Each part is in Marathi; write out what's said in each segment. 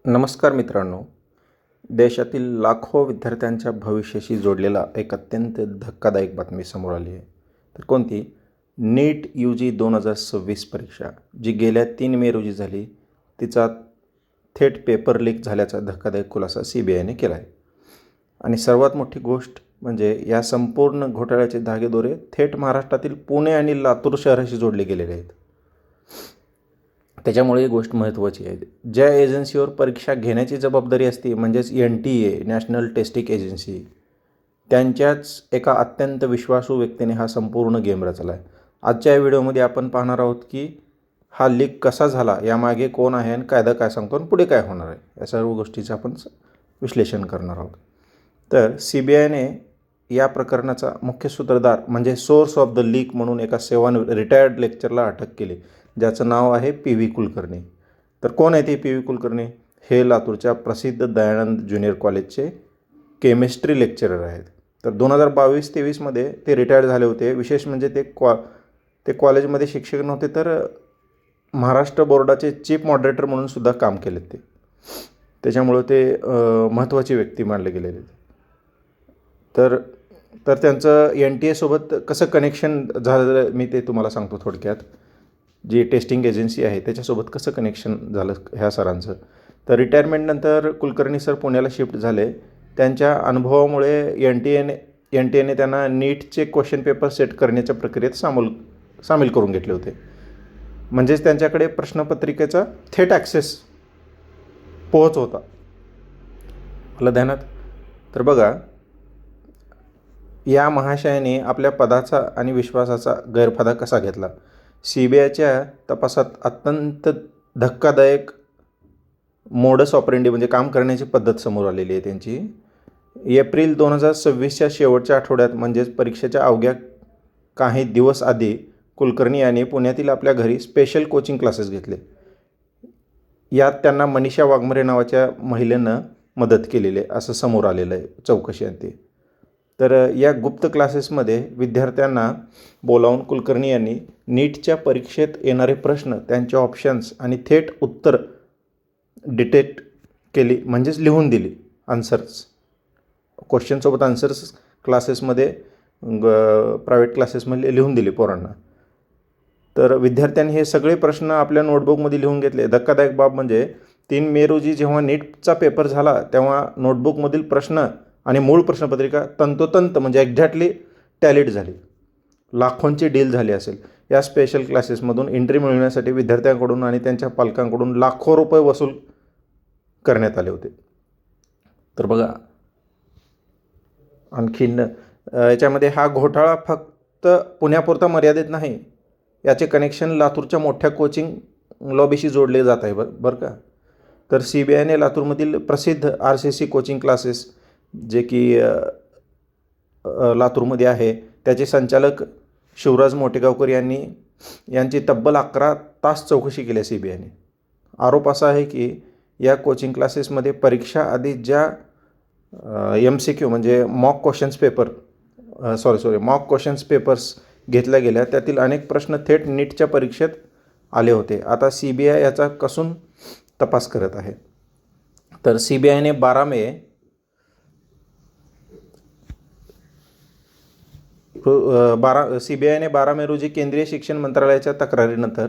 नमस्कार मित्रांनो. देशातील लाखो विद्यार्थ्यांच्या भविष्याशी जोडलेला एक अत्यंत धक्कादायक बातमी समोर आली आहे. तर कोणती? नीट UG 2026 परीक्षा जी गेल्या 3 मे रोजी झाली, तिचा थेट पेपर लीक झाल्याचा धक्कादायक खुलासा CBIने केला आहे. आणि सर्वात मोठी गोष्ट म्हणजे या संपूर्ण घोटाळ्याचे धागेदोरे थेट महाराष्ट्रातील पुणे आणि लातूर शहराशी जोडले गेलेले आहेत. त्याच्यामुळे ही गोष्ट महत्त्वाची आहे. ज्या एजन्सीवर परीक्षा घेण्याची जबाबदारी असते म्हणजेच NTA नॅशनल टेस्टिंग एजन्सी, त्यांच्याच एका अत्यंत विश्वासू व्यक्तीने हा संपूर्ण गेम रचला आहे. आजच्या या व्हिडिओमध्ये आपण पाहणार आहोत की हा लीक कसा झाला, यामागे कोण आहे आणि कायदा काय सांगतो आणि पुढे काय होणार आहे, या सर्व गोष्टीचं आपण विश्लेषण करणार आहोत. तर CBIने या प्रकरणाचा मुख्य सूत्रधार म्हणजे सोर्स ऑफ द लीक म्हणून एका रिटायर्ड लेक्चरला अटक केली, ज्याचं नाव आहे PV कुलकर्णी. तर कोण आहे ते PV कुलकर्णी? हे लातूरच्या प्रसिद्ध दयानंद ज्युनियर कॉलेजचे केमिस्ट्री लेक्चरर आहेत. तर 2022-23मध्ये ते रिटायर्ड झाले होते. विशेष म्हणजे ते कॉलेजमध्ये शिक्षक नव्हते, तर महाराष्ट्र बोर्डाचे चीफ मॉडरेटर म्हणून सुद्धा काम केले ते. त्याच्यामुळं ते महत्त्वाची व्यक्ती मानले गेलेले. तर त्यांचं NTA सोबत कसं कनेक्शन झालं मी ते तुम्हाला सांगतो थोडक्यात. जी टेस्टिंग एजन्सी आहे त्याच्यासोबत कसं कनेक्शन झालं ह्या सरांचं. तर रिटायरमेंटनंतर कुलकर्णी सर पुण्याला शिफ्ट झाले. त्यांच्या अनुभवामुळे NTAने त्यांना नीटचे क्वेश्चन पेपर सेट करण्याच्या प्रक्रियेत सामील करून घेतले होते. म्हणजेच त्यांच्याकडे प्रश्नपत्रिकेचा थेट ॲक्सेस पोहोच होता. आपलं ध्यानात. तर बघा, या महाशयाने आपल्या पदाचा आणि विश्वासाचा गैरफायदा कसा घेतला. CBIच्या तपासात अत्यंत धक्कादायक मोडस ऑपरेंडी म्हणजे काम करण्याची पद्धत समोर आलेली आहे त्यांची. एप्रिल 2026च्या शेवटच्या आठवड्यात म्हणजेच परीक्षेच्या अवघ्या काही दिवस आधी कुलकर्णी यांनी पुण्यातील आपल्या घरी स्पेशल कोचिंग क्लासेस घेतले. यात त्यांना मनीषा वाघमारे नावाच्या महिलेनं मदत केलेली आहे असं समोर आलेलं आहे चौकशी अंती. तर या गुप्त क्लासेसमध्ये विद्यार्थ्यांना बोलावून कुलकर्णी यांनी नीटच्या परीक्षेत येणारे प्रश्न, त्यांचे ऑप्शन्स आणि थेट उत्तर डिटेक्ट केली, म्हणजेच लिहून दिली. आन्सर्स, क्वेश्चनसोबत आन्सर्स क्लासेसमध्ये प्रायव्हेट क्लासेसमध्ये लिहून दिले पोरांना. तर विद्यार्थ्यांनी हे सगळे प्रश्न आपल्या नोटबुकमध्ये लिहून घेतले. धक्कादायक बाब म्हणजे 3 मे रोजी जेव्हा नीटचा पेपर झाला तेव्हा नोटबुकमधील प्रश्न आणि मूळ प्रश्नपत्रिका तंतोतंत म्हणजे एक्झॅक्टली टॅलीड झाली. लाखोंची डील झाली असेल. या स्पेशल क्लासेसमधून एंट्री मिळवण्यासाठी विद्यार्थ्यांकडून आणि त्यांच्या पालकांकडून लाखो रुपये वसूल करण्यात आले होते. तर बघा, आणखीन याच्यामध्ये हा घोटाळा फक्त पुण्यापुरता मर्यादित नाही. याचे कनेक्शन लातूरच्या मोठ्या कोचिंग लॉबीशी जोडले जात आहे बरं का. तर CBIने लातूरमधील प्रसिद्ध RCC कोचिंग क्लासेस, जे की लातूरमध्ये आहे, त्याचे संचालक शिवराज मोटेगावकर यांची तब्बल 11 तास चौकशी केली CBIने. आरोप असा आहे की या कोचिंग क्लासेसमध्ये परीक्षा आधी ज्या MCQ म्हणजे मॉक क्वेश्चन्स पेपर्स घेतल्या गेल्या, त्यातील अनेक प्रश्न थेट नीटच्या परीक्षेत आले होते. आता CBI याचा कसून तपास करत आहे. तर CBIने 12 मे रोजी केंद्रीय शिक्षण मंत्रालयाच्या तक्रारीनंतर,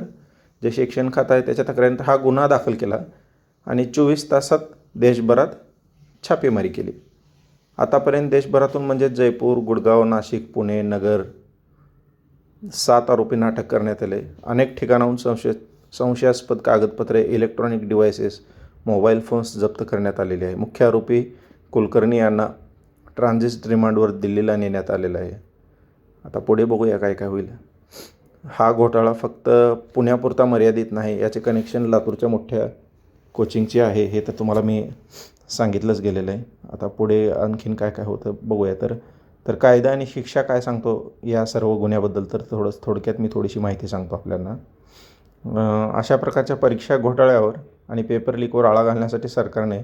जे शिक्षण खातं आहे त्याच्या तक्रारीनंतर हा गुन्हा दाखल केला आणि 24 तासात देशभरात छापेमारी केली. आतापर्यंत देशभरातून म्हणजे जयपूर, गुडगाव, नाशिक, पुणे, नगर 7 आरोपींना अटक करण्यात आले. अनेक ठिकाणाहून संशयास्पद कागदपत्रे, इलेक्ट्रॉनिक डिव्हायसेस, मोबाईल फोन्स जप्त करण्यात आलेले आहे. मुख्य आरोपी कुलकर्णी यांना ट्रान्झिट रिमांडवर दिल्लीला नेण्यात आलेलं आहे. आता पुढे बघूया काय काय होईल. हा घोटाळा फक्त पुण्यापुरता मर्यादित नाही. याचे कनेक्शन लातूरच्या मोठ्या कोचिंगचे आहे, हे तर तुम्हाला मी सांगितलंच गेलेलं आहे. आता पुढे आणखीन काय काय होतं बघूया. तर कायदा आणि शिक्षा काय सांगतो या सर्व गुन्ह्याबद्दल, तर थोडक्यात मी थोडीशी माहिती सांगतो आपल्याला. अशा प्रकारच्या परीक्षा घोटाळ्यावर आणि पेपर लीकवर आळा घालण्यासाठी सरकारने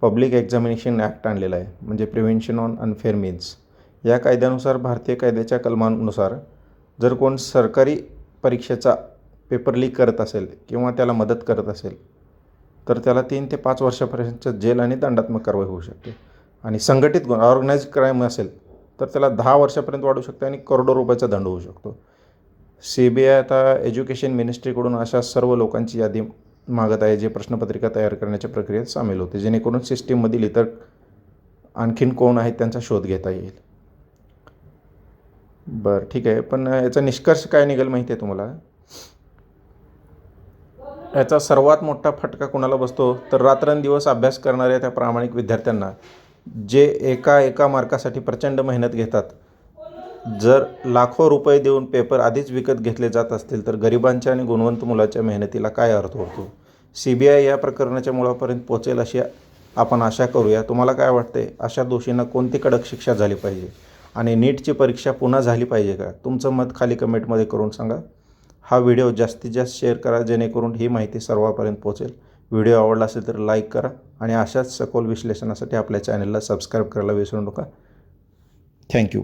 पब्लिक एक्झामिनेशन ॲक्ट आणलेला आहे, म्हणजे प्रिव्हेन्शन ऑन अनफेअर मीन्स. या कायद्यानुसार, भारतीय कायद्याच्या कलमानुसार, जर कोण सरकारी परीक्षेचा पेपर लीक करत असेल किंवा त्याला मदत करत असेल तर त्याला 3 ते 5 वर्षापर्यंतच्या जेल आणि दंडात्मक कारवाई होऊ शकते. आणि संघटित गुन्हा ऑर्गनाइज्ड क्राईम असेल तर त्याला 10 वर्षापर्यंत वाढू शकते आणि करोडो रुपयाचा दंड होऊ शकतो. CBI आता एज्युकेशन मिनिस्ट्रीकडून अशा सर्व लोकांची यादी मागत आहे जे प्रश्नपत्रिका तयार करण्याच्या प्रक्रियेत सामील होते, जेणेकरून सिस्टीममधील इतर आणखीन कोण आहेत त्यांचा शोध घेता येईल. बरं, ठीक आहे. पण याचा निष्कर्ष काय निघेल माहिती आहे तुम्हाला? याचा सर्वात मोठा फटका कुणाला बसतो तर रात्रंदिवस अभ्यास करणाऱ्या त्या प्रामाणिक विद्यार्थ्यांना, जे एका मार्कासाठी प्रचंड मेहनत घेतात. जर लाखो रुपये देऊन पेपर आधीच विकत घेतले जात असतील तर गरिबांच्या आणि गुणवंत मुलाच्या मेहनतीला काय अर्थ उरतो? CBI या प्रकरणाच्या मुळापर्यंत पोहोचेल अशी आपण आशा करूया. तुम्हाला काय वाटते, अशा दोषींना कोणती कडक शिक्षा झाली पाहिजे आणि नीटची परीक्षा पुन्हा झाली पाहिजे का? तुमचं मत खाली कमेंटमध्ये करून सांगा. हा व्हिडिओ जास्तीत जास्त शेअर करा जेणेकरून ही माहिती सर्वांपर्यंत पोहोचेल. व्हिडिओ आवडला असेल तर लाईक करा आणि अशाच सखोल विश्लेषणासाठी आपल्या चॅनलला सबस्क्राईब करायला विसरू नका. थँक्यू.